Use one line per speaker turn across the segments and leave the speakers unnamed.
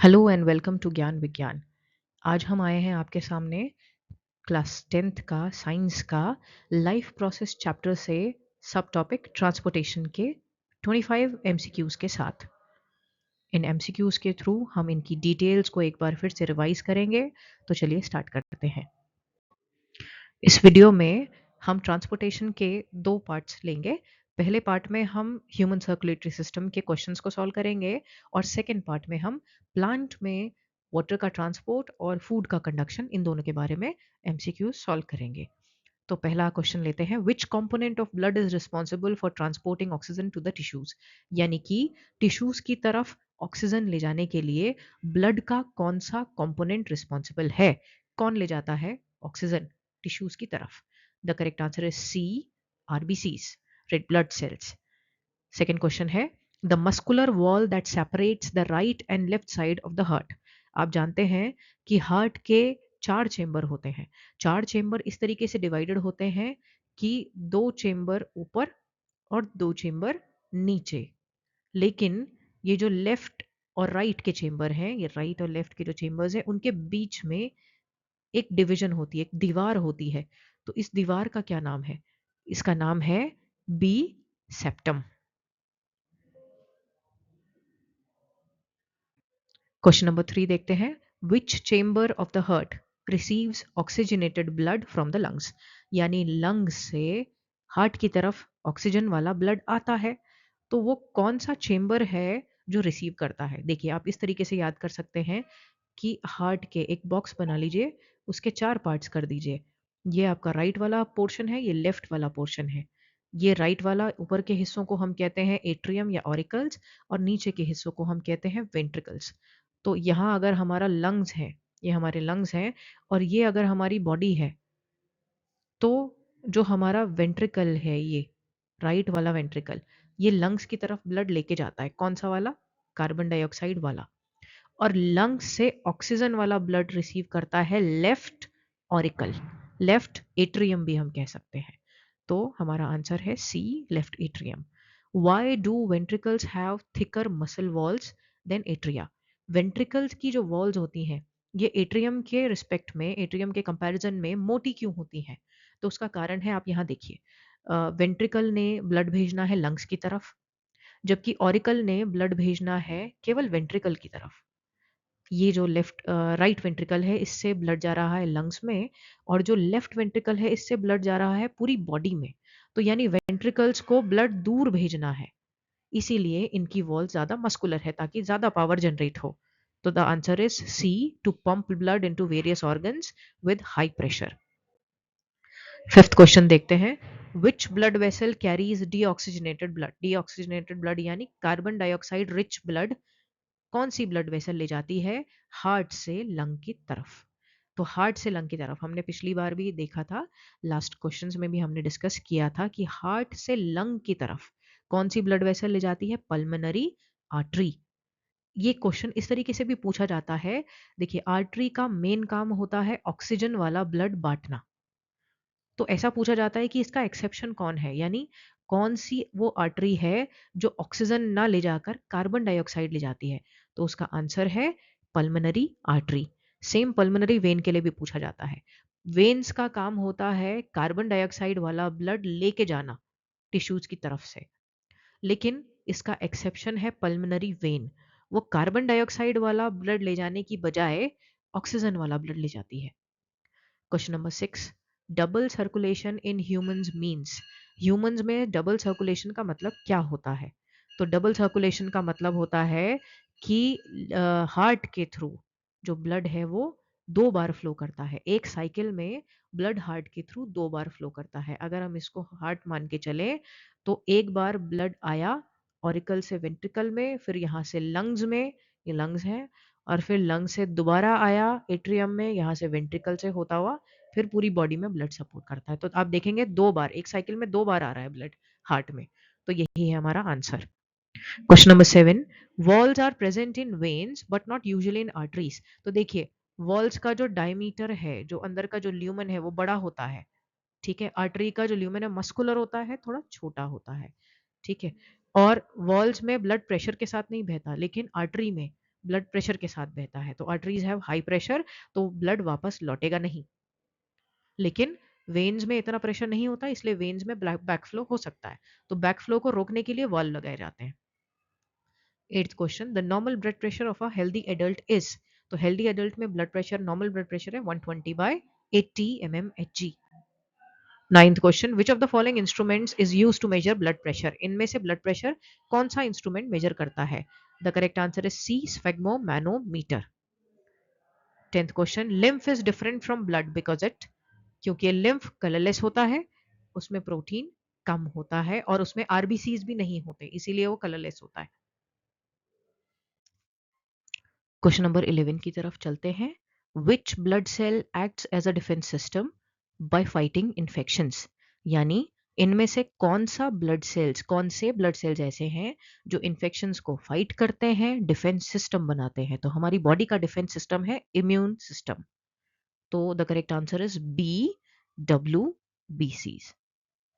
Hello and welcome to ज्ञान विज्ञान। आज हम आए हैं आपके सामने क्लास 10th का साइंस का लाइफ प्रोसेस चैप्टर से सब टॉपिक ट्रांसपोर्टेशन के 25 एमसीक्यूज के साथ। इन एमसीक्यूज के थ्रू हम इनकी डिटेल्स को एक बार फिर से रिवाइज करेंगे। तो चलिए स्टार्ट करते हैं। इस वीडियो में हम ट्रांसपोर्टेशन के दो पार्ट्स लेंगे। पहले पार्ट में हम ह्यूमन सर्कुलेटरी सिस्टम के क्वेश्चंस को सॉल्व करेंगे और सेकेंड पार्ट में हम प्लांट में वाटर का ट्रांसपोर्ट और फूड का कंडक्शन इन दोनों के बारे में एमसीक्यू सॉल्व करेंगे। तो पहला क्वेश्चन लेते हैं, which component of blood is responsible for transporting oxygen to the tissues. यानी कि टिश्यूज की तरफ ऑक्सीजन ले जाने के लिए ब्लड का कौन सा कंपोनेंट रिस्पॉन्सिबल है, कौन ले जाता है ऑक्सीजन टिश्यूज की तरफ। The correct answer is C, RBCs, red blood cells. Second question है, the muscular wall that separates the right and left side of the heart. आप जानते हैं कि हार्ट के चार चेंबर होते हैं। चार चेंबर इस तरीके से डिवाइडेड होते हैं कि दो चेंबर ऊपर और दो चेंबर नीचे। लेकिन ये जो लेफ्ट और राइट के चेंबर हैं, ये राइट और लेफ्ट के जो चेंबर्स हैं, उनके बीच में एक डिवीजन होती है, एक दीवार होती है। तो इस दीवार का क्या नाम है? इसका नाम है बी सेप्टम। क्वेश्चन नंबर 3 देखते हैं, which chamber of the heart receives oxygenated blood from the lungs. यानी लंग्स से हार्ट की तरफ ऑक्सीजन वाला ब्लड आता है, तो वो कौन सा चेंबर है जो रिसीव करता है। देखिए, आप इस तरीके से याद कर सकते हैं कि हार्ट के एक बॉक्स बना लीजिए, उसके चार पार्ट्स कर दीजिए। ये आपका राइट वाला पोर्शन है, ये लेफ्ट वाला पोर्शन है। ये राइट वाला ऊपर के हिस्सों को हम कहते हैं एट्रियम या ऑरिकल्स, और नीचे के हिस्सों को हम कहते हैं वेंट्रिकल्स। तो यहाँ अगर हमारा लंग्स है, ये हमारे लंग्स हैं, और ये अगर हमारी बॉडी है, तो जो हमारा वेंट्रिकल है, ये राइट वाला वेंट्रिकल, ये लंग्स की तरफ ब्लड लेके जाता है। कौन सा वाला? कार्बन डाइऑक्साइड वाला। और लंग्स से ऑक्सीजन वाला ब्लड रिसीव करता है लेफ्ट ऑरिकल, लेफ्ट एट्रियम भी हम कह सकते हैं। तो हमारा आंसर है C, left atrium. Why do ventricles have thicker muscle walls than atria. Ventricles की जो वॉल्स होती हैं, ये एट्रियम के रिस्पेक्ट में, एट्रियम के कंपैरिजन में मोटी क्यों होती हैं? तो उसका कारण है, आप यहाँ देखिए, वेंट्रिकल ने ब्लड भेजना है लंग्स की तरफ, जबकि ऑरिकल ने ब्लड भेजना है केवल वेंट्रिकल की तरफ। ये जो लेफ्ट राइट वेंट्रिकल है, इससे ब्लड जा रहा है लंग्स में, और जो लेफ्ट वेंट्रिकल है, इससे ब्लड जा रहा है पूरी बॉडी में। तो यानी वेंट्रिकल्स को ब्लड दूर भेजना है, इसीलिए इनकी वॉल ज्यादा मस्कुलर है, ताकि ज्यादा पावर जनरेट हो। तो the answer is C, to pump blood into various organs with high pressure. Fifth question देखते हैं, which blood vessel carries deoxygenated blood. Deoxygenated blood यानी कार्बन डाइऑक्साइड रिच ब्लड कौन सी ब्लड वेसल ले जाती है हार्ट से लंग की तरफ? तो हार्ट से लंग की तरफ हमने पिछली बार भी देखा था, लास्ट क्वेश्चंस में भी हमने डिस्कस किया था कि हार्ट से लंग की तरफ कौन सी ब्लड वेसल ले जाती है? Pulmonary artery. ये क्वेश्चन इस तरीके से भी पूछा जाता है। देखिए, आर्टरी का मेन काम होता है ऑक्सीजन वाला ब्लड बांटना। तो ऐसा पूछा जाता है कि इसका एक्सेप्शन कौन है, यानी कौन सी वो आर्टरी है जो ऑक्सीजन ना ले जाकर कार्बन डाइऑक्साइड ले जाती है। तो उसका आंसर है pulmonary artery. Same pulmonary vein के लिए भी पूछा जाता है। वेन्स का काम होता है कार्बन डाइऑक्साइड वाला ब्लड लेके जाना टिश्यूज की तरफ से, लेकिन इसका एक्सेप्शन है पल्मोनरी वेन। वो कार्बन डाइऑक्साइड वाला ब्लड ले जाने की बजाय ऑक्सीजन वाला ब्लड ले जाती है। Question number 6, double circulation in humans means. Humans में डबल सर्कुलेशन का मतलब क्या होता है? तो डबल सर्कुलेशन का मतलब होता है कि हार्ट के थ्रू जो ब्लड है वो दो बार फ्लो करता है। एक साइकिल में ब्लड हार्ट के थ्रू दो बार फ्लो करता है। अगर हम इसको हार्ट मान के चले, तो एक बार ब्लड आया ऑरिकल से वेंट्रिकल में, फिर यहाँ से लंग्स में, ये लंग्स है, और फिर लंग से दोबारा आया एट्रियम में, यहाँ से वेंट्रिकल से होता हुआ फिर पूरी बॉडी में ब्लड सपोर्ट करता है। तो आप देखेंगे दो बार, एक साइकिल में दो बार आ रहा है ब्लड हार्ट में। तो यही है हमारा answer. Question number 7, walls are present in veins but not usually in arteries. तो देखिए, वॉल्स का जो डायमीटर है, जो अंदर का जो ल्यूमन है, वो बड़ा होता है। ठीक है, आर्टरी का जो ल्यूमन है मस्कुलर होता है, थोड़ा छोटा होता है। ठीक है, और वॉल्स में ब्लड प्रेशर के साथ नहीं बहता, लेकिन आर्टरी में ब्लड प्रेशर के साथ बहता है। तो आर्टरीज हैव हाई प्रेशर, तो ब्लड वापस लौटेगा नहीं। लेकिन वेन्स में इतना प्रेशर नहीं होता, इसलिए वेन्स में बैकफ्लो हो सकता है। तो बैकफ्लो को रोकने के लिए वॉल्व लगाए जाते हैं। 8th question, the normal blood pressure of a healthy adult is. तो हेल्दी एडल्ट में blood pressure, normal blood pressure है 120/80 mmHg। 9th question, which of the following instruments is use to measure blood pressure. इनमें से blood pressure कौन सा instrument measure करता है? The correct answer is C, sphygmomanometer. 10th question, lymph is different from blood because it. क्योंकि lymph colourless होता है, उसमें प्रोटीन कम होता है और उसमें आरबीसीज भी नहीं होते, इसीलिए वो कलरलेस होता है। क्वेश्चन नंबर 11 की तरफ चलते हैं। Which blood cell acts as a defence system by fighting infections. यानी इनमें से कौन सा ब्लड सेल्स, कौन से ब्लड सेल्स ऐसे हैं जो इन्फेक्शंस को फाइट करते हैं, डिफेंस सिस्टम बनाते हैं। तो हमारी बॉडी का डिफेंस सिस्टम है इम्यून सिस्टम। तो the correct answer is B, W B Cs.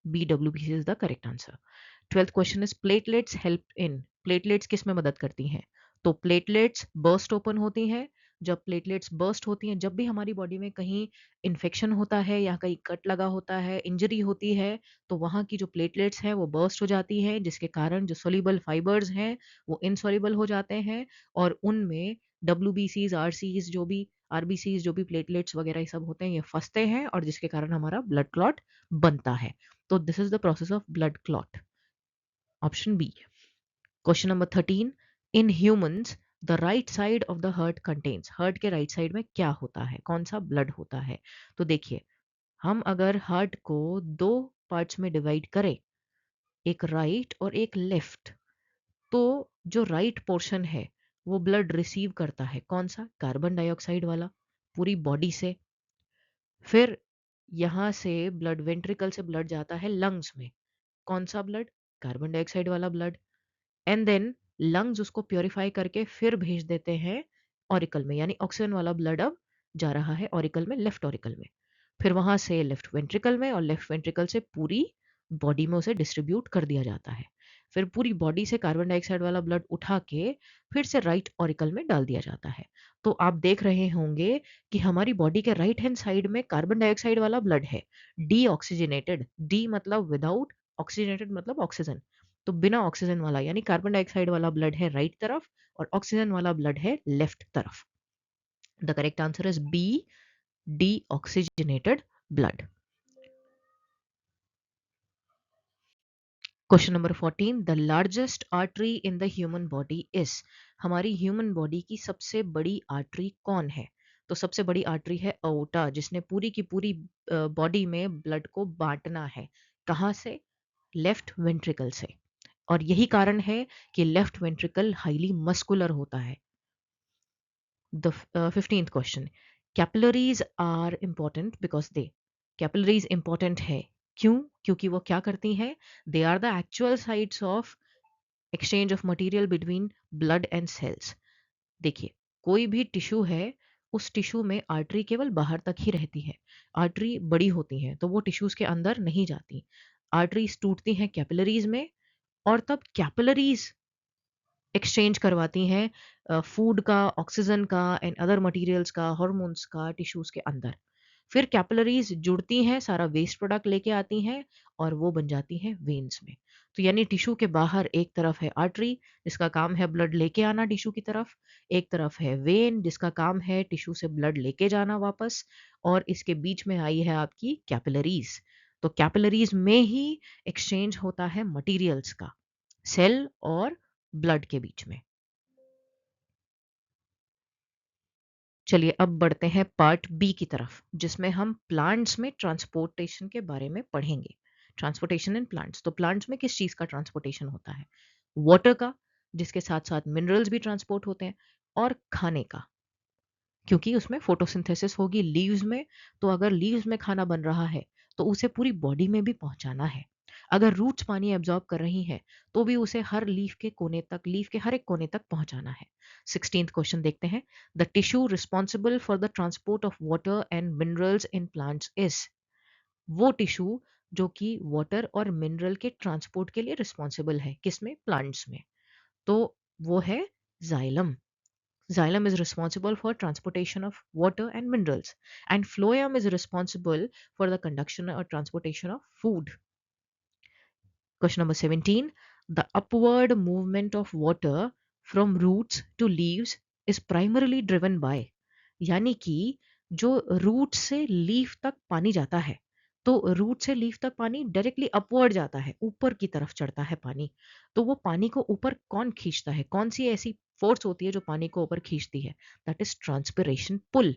BWBC is the correct answer. 12th question is platelets help in. Platelets किस में मदद करती हैं? तो प्लेटलेट्स बर्स्ट ओपन होती हैं। जब प्लेटलेट्स बर्स्ट होती हैं, जब भी हमारी बॉडी में कहीं इन्फेक्शन होता है या कहीं कट लगा होता है, इंजरी होती है, तो वहाँ की जो प्लेटलेट्स हैं वो बर्स्ट हो जाती हैं, जिसके कारण जो सोल्यूबल फाइबर्स हैं वो इनसॉल्युबल हो जाते हैं और उनमें WBCs, RCs जो भी RBCs जो भी प्लेटलेट्स वगैरह ये सब होते हैं, ये फंसते हैं और जिसके कारण हमारा ब्लड क्लॉट बनता है। तो this is the process of blood clot, option B. Question number 13, in humans the right side of the heart contains. Heart के राइट साइड में क्या होता है, कौन सा ब्लड होता है? तो देखिए, हम अगर हार्ट को दो पार्ट्स में डिवाइड करें, एक राइट और एक लेफ्ट, तो जो राइट पोर्शन है वो ब्लड रिसीव करता है कौन सा? कार्बन डाइऑक्साइड वाला, पूरी बॉडी से। फिर यहाँ से ब्लड, वेंट्रिकल से ब्लड जाता है लंग्स में, कौन सा ब्लड? कार्बन डाइऑक्साइड वाला ब्लड। एंड देन लंग्स उसको प्योरीफाई करके फिर भेज देते हैं ऑरिकल में, यानी ऑक्सीजन वाला ब्लड अब जा रहा है ऑरिकल में, लेफ्ट ऑरिकल में। फिर वहां से लेफ्ट वेंट्रिकल में और लेफ्ट वेंट्रिकल से पूरी बॉडी में उसे डिस्ट्रीब्यूट कर दिया जाता है। फिर पूरी बॉडी से कार्बन डाइऑक्साइड वाला ब्लड उठा के फिर से राइट ऑरिकल में डाल दिया जाता है। तो आप देख रहे होंगे कि हमारी बॉडी के राइट हैंड साइड में कार्बन डाइऑक्साइड वाला ब्लड है, डी ऑक्सीजनेटेड। डी मतलब विदाउट, ऑक्सीजनेटेड मतलब ऑक्सीजन। तो बिना ऑक्सीजन वाला यानी कार्बन डाइऑक्साइड वाला ब्लड है राइट तरफ और ऑक्सीजन वाला ब्लड है लेफ्ट तरफ। The correct answer is B, deoxygenated blood. Question number 14, the largest artery in the human body is. हमारी ह्यूमन बॉडी की सबसे बड़ी आर्टरी कौन है? तो सबसे बड़ी आर्टरी है अओर्टा, जिसने पूरी की पूरी बॉडी में ब्लड को बांटना है। कहाँ से? लेफ्ट वेंट्रिकल से। और यही कारण है कि लेफ्ट वेंट्रिकल हाईली मस्कुलर होता है। The 15th question, capillaries are important because they. Capillaries important है क्यों? क्योंकि वो क्या करती हैं? They are the actual sites of exchange of material between blood and cells. देखिए, कोई भी टिश्यू है, उस टिश्यू में आर्टरी केवल बाहर तक ही रहती है। आर्टरी बड़ी होती हैं तो वो टिश्यूज के अंदर नहीं जाती। आर्टरीज टूटती हैं कैपिलरीज में और तब कैपिलरीज एक्सचेंज करवाती हैं फूड का, ऑक्सीजन का एंड अदर मटेरियल्स का, हार्मोन्स का टिश्यूज के अंदर। फिर कैपिलरीज जुड़ती हैं, सारा वेस्ट प्रोडक्ट लेके आती हैं और वो बन जाती हैं वेन्स में। तो यानी टिश्यू के बाहर एक तरफ है आर्टरी जिसका काम है ब्लड लेके आना टिश्यू की तरफ, एक तरफ है वेन जिसका काम है टिश्यू से ब्लड लेके जाना वापस, और इसके बीच में आई है आपकी कैपिलरीज। तो कैपिलरीज में ही एक्सचेंज होता है मटेरियल्स का, सेल और ब्लड के बीच में। चलिए अब बढ़ते हैं पार्ट बी की तरफ, जिसमें हम प्लांट्स में ट्रांसपोर्टेशन के बारे में पढ़ेंगे। Transportation in plants. तो प्लांट्स में किस चीज का ट्रांसपोर्टेशन होता है? वाटर का, जिसके साथ साथ मिनरल्स भी ट्रांसपोर्ट होते हैं, और खाने का, क्योंकि उसमें फोटोसिंथेसिस होगी लीव्स में। तो अगर लीव्स में खाना बन रहा है तो उसे पूरी बॉडी में भी पहुंचाना है। अगर रूट्स पानी एब्जॉर्ब कर रही हैं तो भी उसे हर लीफ के कोने तक, लीफ के हर एक कोने तक पहुंचाना है। 16th क्वेश्चन देखते हैं। The tissue responsible for the transport of water and minerals in plants is. वो टिश्यू जो कि वाटर और मिनरल के ट्रांसपोर्ट के लिए रिस्पॉन्सिबल है, किसमें? प्लांट्स में। तो वो है xylem. Xylem is responsible for transportation of water and minerals, and phloem is responsible for the conduction or transportation of food. Question number 17. The upward movement of water from roots to leaves is primarily driven by, यानी कि जो root से leaf तक पानी जाता है, तो root से लीफ तक पानी डायरेक्टली अपवर्ड जाता है, ऊपर की तरफ चढ़ता है पानी। तो वो पानी को ऊपर कौन खींचता है, कौन सी ऐसी फोर्स होती है जो पानी को ऊपर खींचती है? That is transpiration pull.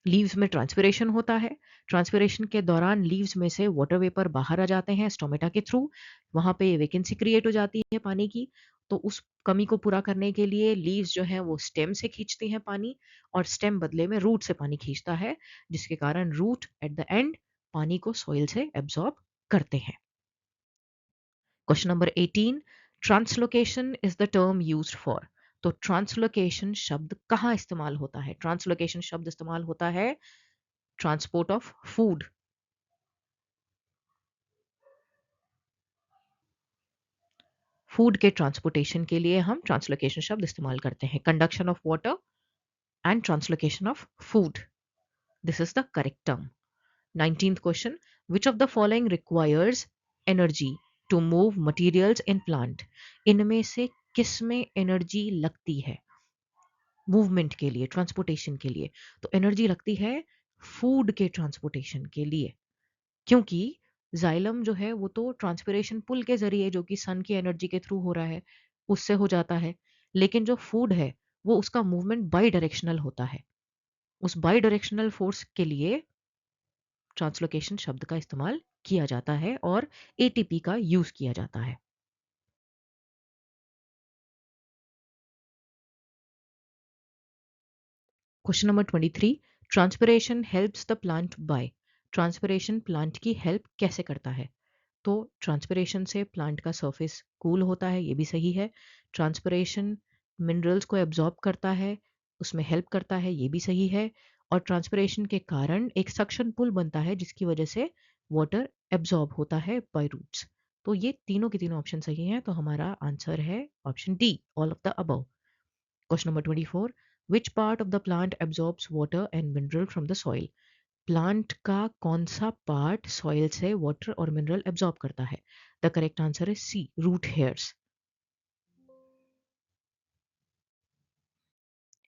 Leaves में ट्रांसपिरेशन होता है। ट्रांसपिरेशन के दौरान लीव्स में से वाटर वेपर बाहर आ जाते हैं स्टोमेटा के थ्रू। वहां पे वैकेंसी क्रिएट हो जाती है पानी की। तो उस कमी को पूरा करने के लिए लीव्स जो है वो स्टेम से खींचती हैं पानी, और स्टेम बदले में रूट से पानी खींचता है, जिसके कारण रूट एट द एंड पानी को सॉइल से एब्जॉर्ब करते हैं। Question number 18. Translocation is the term used for. तो ट्रांसलोकेशन शब्द कहाँ इस्तेमाल होता है? ट्रांसलोकेशन शब्द इस्तेमाल होता है ट्रांसपोर्ट ऑफ फूड। फूड के ट्रांसपोर्टेशन के लिए हम ट्रांसलोकेशन शब्द इस्तेमाल करते हैं। Conduction of water and translocation of food, this is the correct term. 19th question. Which of the following requires energy to move materials in plant? इनमें से किस में एनर्जी लगती है मूवमेंट के लिए, ट्रांसपोर्टेशन के लिए? तो एनर्जी लगती है फूड के ट्रांसपोर्टेशन के लिए, क्योंकि जाइलम जो है वो तो ट्रांसपिरेशन पुल के जरिए, जो कि सन की एनर्जी के थ्रू हो रहा है, उससे हो जाता है। लेकिन जो फूड है वो उसका मूवमेंट बाई डायरेक्शनल होता है। उस बाई डायरेक्शनल फोर्स के लिए ट्रांसलोकेशन शब्द का इस्तेमाल किया जाता है और एटीपी का यूज किया जाता है। Question number 23. Transpiration helps the plant by. Transpiration plant की हेल्प कैसे करता है? तो ट्रांसपिरेशन से प्लांट का सरफेस कूल होता है, ये भी सही है। ट्रांसपिरेशन मिनरल्स को एब्जॉर्ब करता है, उसमें हेल्प करता है, ये भी सही है। और ट्रांसपिरेशन के कारण एक सक्शन पुल बनता है जिसकी वजह से वाटर एब्जॉर्ब होता है बाय रूट्स। तो ये तीनों के तीनों ऑप्शन सही हैं, तो हमारा आंसर है option D, all of the above. Question number 24. Which part of the plant absorbs water and mineral from the soil? Plant का कौन सा पार्ट सॉइल से वाटर और मिनरल एब्जॉर्ब करता है? The correct answer is C, root hairs.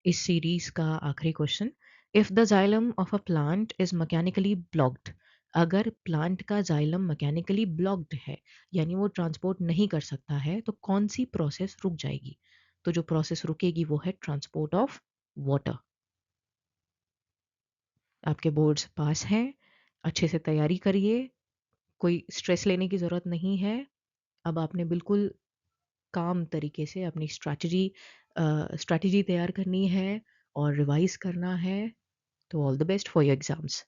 इस series का आखिरी question. If the xylem of a plant is mechanically blocked, अगर प्लांट का जाइलम मैकेनिकली ब्लॉक्ड है, यानी वो ट्रांसपोर्ट नहीं कर सकता है, तो कौन सी प्रोसेस रुक जाएगी? तो जो प्रोसेस रुकेगी वो है ट्रांसपोर्ट ऑफ वाटर। आपके बोर्ड्स पास हैं, अच्छे से तैयारी करिए, कोई स्ट्रेस लेने की ज़रूरत नहीं है। अब आपने बिल्कुल काम तरीके से अपनी स्ट्रैटेजी तैयार करनी है और रिवाइज करना है। तो all the best for your exams.